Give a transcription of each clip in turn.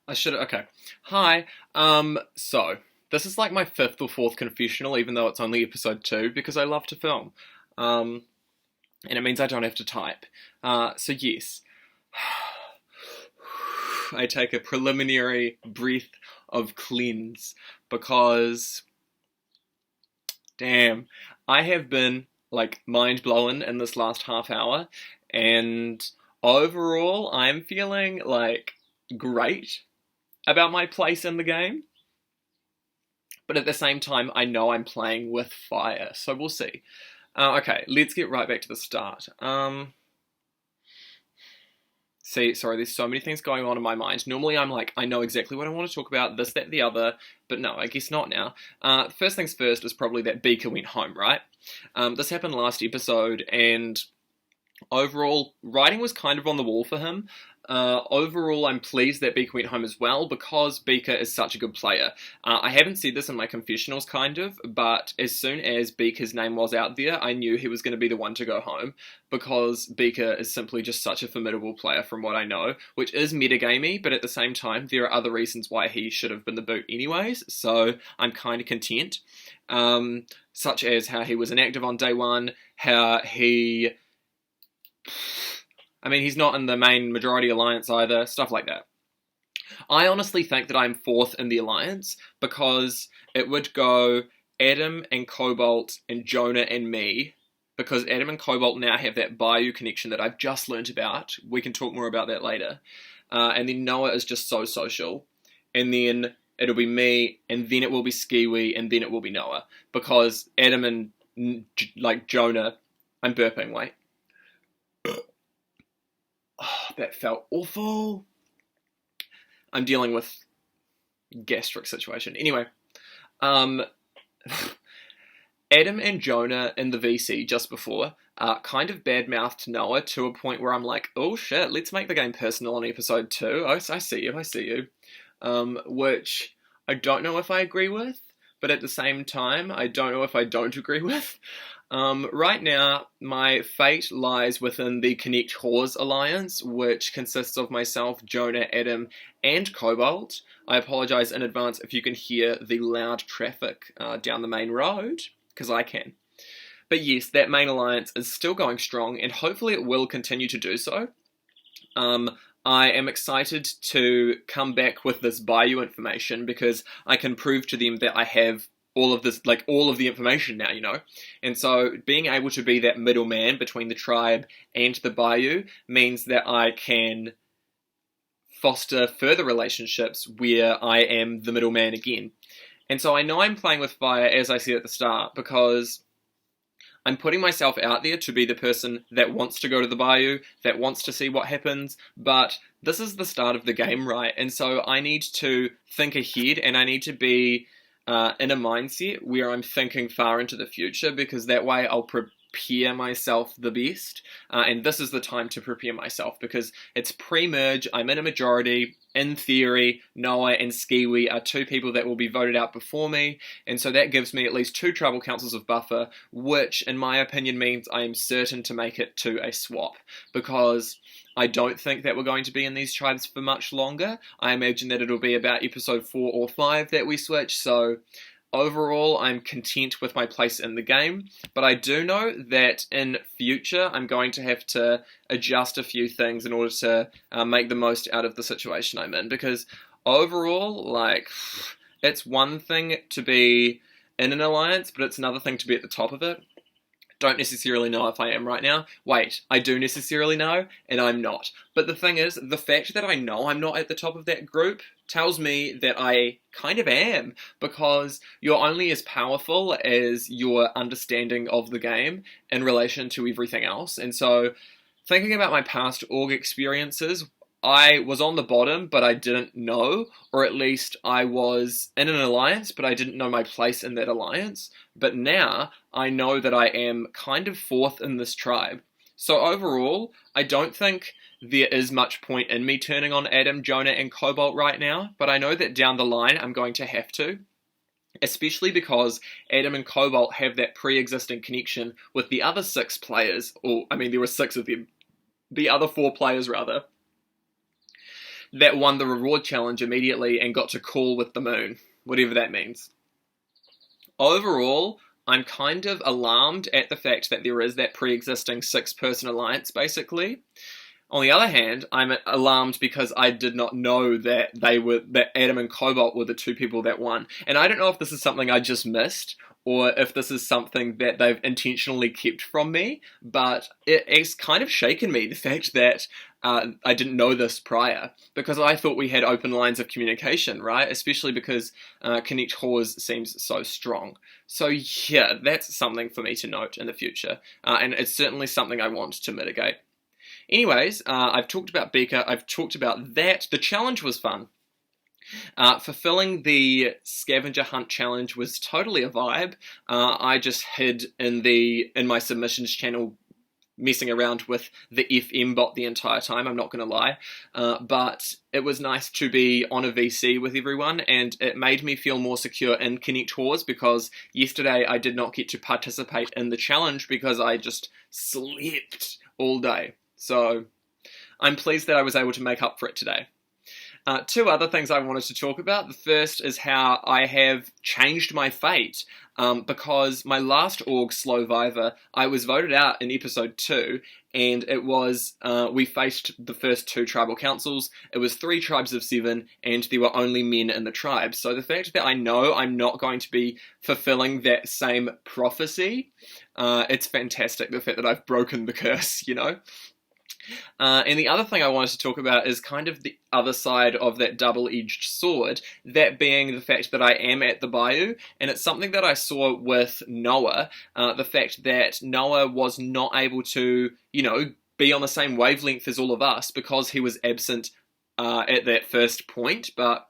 I should. Okay. Hi. So this is like my fifth or fourth confessional, even though it's only episode two, because I love to film. Um, and it means I don't have to type. So yes, I take a preliminary breath of cleanse because, damn, I have been like mind blown in this last half hour, and overall, I'm feeling like great about my place in the game. But at the same time, I know I'm playing with fire, so we'll see. Okay, let's get right back to the start. See, sorry, there's so many things going on in my mind. Normally, I'm like, I know exactly what I want to talk about, this, that, the other, but no, I guess not now. First things first is probably that Beaker went home, right? This happened last episode, and overall, writing was kind of on the wall for him. Overall, I'm pleased that Beaker went home as well because Beaker is such a good player. I haven't said this in my confessionals, kind of, but as soon as Beaker's name was out there, I knew he was going to be the one to go home because Beaker is simply just such a formidable player from what I know, which is metagamey, but at the same time, there are other reasons why he should have been the boot anyways, so I'm kind of content. Such as how he was inactive on day one, how he... I mean, he's not in the main majority alliance either, stuff like that. I honestly think that I'm fourth in the alliance because it would go Adam and Cobalt and Jonah and me, because Adam and Cobalt now have that Bayou connection that I've just learnt about. We can talk more about that later. And then Noah is just so social. And then it'll be me, and then it will be Skiwi, and then it will be Noah. Because Adam and, like, Jonah... I'm burping, wait. Oh, that felt awful. I'm dealing with gastric situation. Anyway, Adam and Jonah in the VC just before kind of badmouthed Noah to a point where I'm like, oh shit, let's make the game personal on episode 2. Oh, I see you. Which I don't know if I agree with, but at the same time, I don't know if I don't agree with. Right now, my fate lies within the Connect Whores Alliance, which consists of myself, Jonah, Adam, and Cobalt. I apologise in advance if you can hear the loud traffic down the main road, because I can. But yes, that main alliance is still going strong, and hopefully it will continue to do so. I am excited to come back with this Bayou information, because I can prove to them that I have all of this, like all of the information now, you know? And so being able to be that middleman between the tribe and the Bayou means that I can foster further relationships where I am the middleman again. And so I know I'm playing with fire, as I said at the start, because I'm putting myself out there to be the person that wants to go to the Bayou, that wants to see what happens, but this is the start of the game, right? And so I need to think ahead, and I need to be in a mindset where I'm thinking far into the future, because that way I'll prepare myself the best, and this is the time to prepare myself, because it's pre-merge, I'm in a majority. In theory, Noah and Skiwi are two people that will be voted out before me, and so that gives me at least 2 tribal councils of buffer, which in my opinion means I am certain to make it to a swap, because I don't think that we're going to be in these tribes for much longer. I imagine that it'll be about episode 4 or 5 that we switch, so overall I'm content with my place in the game, but I do know that in future I'm going to have to adjust a few things in order to make the most out of the situation I'm in, because overall, like, it's one thing to be in an alliance, but it's another thing to be at the top of it. Don't necessarily know if I am right now. Wait, I do necessarily know, and I'm not. But the thing is, the fact that I know I'm not at the top of that group tells me that I kind of am, because you're only as powerful as your understanding of the game in relation to everything else. And so, thinking about my past org experiences, I was on the bottom, but I didn't know, or at least I was in an alliance, but I didn't know my place in that alliance. But now, I know that I am kind of fourth in this tribe. So overall, I don't think there is much point in me turning on Adam, Jonah, and Cobalt right now, but I know that down the line I'm going to have to. Especially because Adam and Cobalt have that pre-existing connection with the other 6 players, or, I mean, there were 6 of them. The other 4 players, rather. that won the reward challenge immediately and got to call with the moon, whatever that means. Overall, I'm kind of alarmed at the fact that there is that pre-existing 6-person alliance, basically. On the other hand, I'm alarmed because I did not know that Adam and Cobalt were the 2 people that won. And I don't know if this is something I just missed, or if this is something that they've intentionally kept from me, but it's kind of shaken me, the fact that I didn't know this prior, because I thought we had open lines of communication, right? Especially because CharitORG seems so strong. So yeah, that's something for me to note in the future, and it's certainly something I want to mitigate. Anyways, I've talked about Beaker, I've talked about that. The challenge was fun. Fulfilling the scavenger hunt challenge was totally a vibe. I just hid in my submissions channel messing around with the FM bot the entire time, I'm not going to lie. But it was nice to be on a VC with everyone, and it made me feel more secure in CharitORG, because yesterday I did not get to participate in the challenge because I just slept all day. So I'm pleased that I was able to make up for it today. 2 other things I wanted to talk about. The first is how I have changed my fate, because my last org, Slowviver, I was voted out in episode 2, and it was, we faced the first 2 tribal councils. It was 3 tribes of 7, and there were only men in the tribe. So the fact that I know I'm not going to be fulfilling that same prophecy, it's fantastic, the fact that I've broken the curse, you know? And the other thing I wanted to talk about is kind of the other side of that double-edged sword, that being the fact that I am at the Bayou, and it's something that I saw with Noah, the fact that Noah was not able to, you know, be on the same wavelength as all of us because he was absent at that first point, but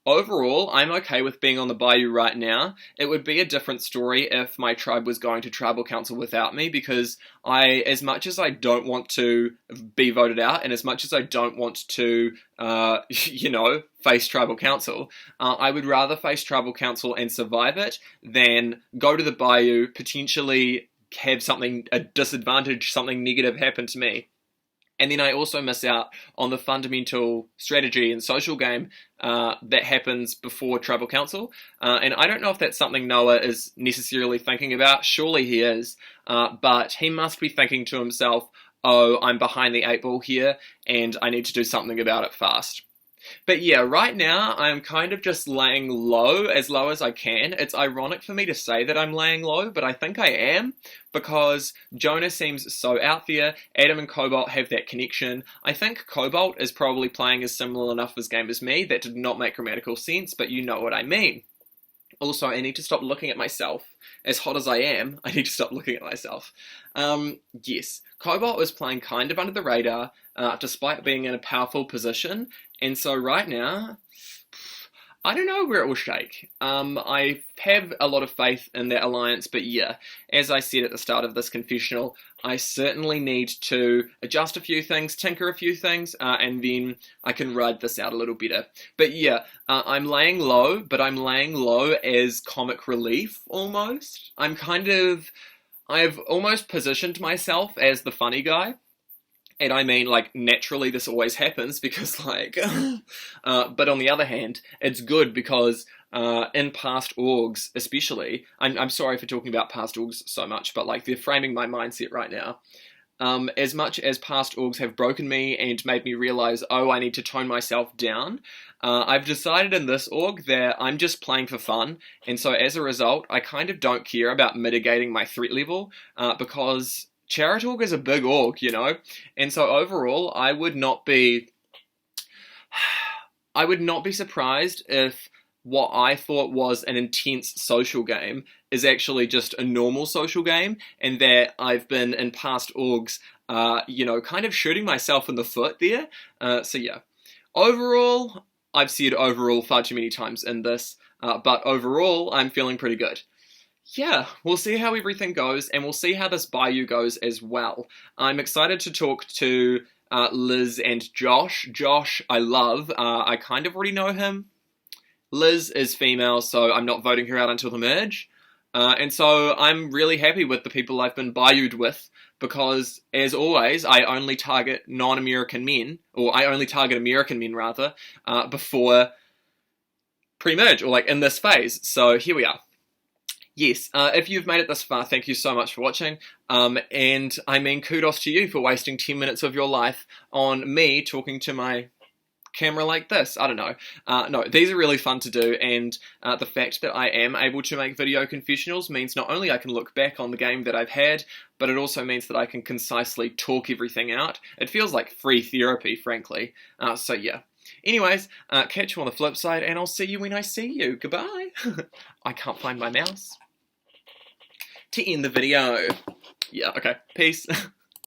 overall, I'm okay with being on the Bayou right now. It would be a different story if my tribe was going to tribal council without me, because as much as I don't want to be voted out, and as much as I don't want to, you know, face tribal council, I would rather face tribal council and survive it than go to the Bayou, potentially have a disadvantage, something negative happen to me. And then I also miss out on the fundamental strategy and social game that happens before tribal council. And I don't know if that's something Noah is necessarily thinking about. Surely he is. But he must be thinking to himself, oh, I'm behind the 8 ball here, and I need to do something about it fast. But yeah, right now, I'm kind of just laying low as I can. It's ironic for me to say that I'm laying low, but I think I am, because Jonah seems so out there. Adam and Cobalt have that connection. I think Cobalt is probably playing a similar enough game as me. That did not make grammatical sense, but you know what I mean. Also, I need to stop looking at myself. As hot as I am, I need to stop looking at myself. Yes, Cobalt is playing kind of under the radar, despite being in a powerful position. And so right now, I don't know where it will shake. I have a lot of faith in that alliance, but yeah, as I said at the start of this confessional, I certainly need to adjust a few things, tinker a few things, and then I can ride this out a little better. But yeah, I'm laying low, but I'm laying low as comic relief, almost. I've almost positioned myself as the funny guy. And I mean, like, naturally this always happens because, like, but on the other hand, it's good because in past orgs, especially, I'm sorry for talking about past orgs so much, but, like, they're framing my mindset right now. As much as past orgs have broken me and made me realize, oh, I need to tone myself down, I've decided in this org that I'm just playing for fun, and so as a result, I kind of don't care about mitigating my threat level, because CharitORG is a big org, you know, and so overall, I would not be surprised if what I thought was an intense social game is actually just a normal social game, and that I've been in past orgs, you know, kind of shooting myself in the foot there. So yeah, overall, I've said overall far too many times in this, but overall, I'm feeling pretty good. Yeah, we'll see how everything goes, and we'll see how this Bayou goes as well. I'm excited to talk to Liz and Josh. Josh, I love. I kind of already know him. Liz is female, so I'm not voting her out until the merge. And so I'm really happy with the people I've been Bayou'd with because, as always, I only target non-American men, or I only target American men, rather, before pre-merge, or like in this phase. So here we are. Yes, if you've made it this far, thank you so much for watching, and I mean kudos to you for wasting 10 minutes of your life on me talking to my camera like this. I don't know. No, these are really fun to do, and the fact that I am able to make video confessionals means not only I can look back on the game that I've had, but it also means that I can concisely talk everything out. It feels like free therapy, frankly. So yeah. Anyways, catch you on the flip side, and I'll see you when I see you. Goodbye. I can't find my mouse to end the video. Yeah, okay. Peace.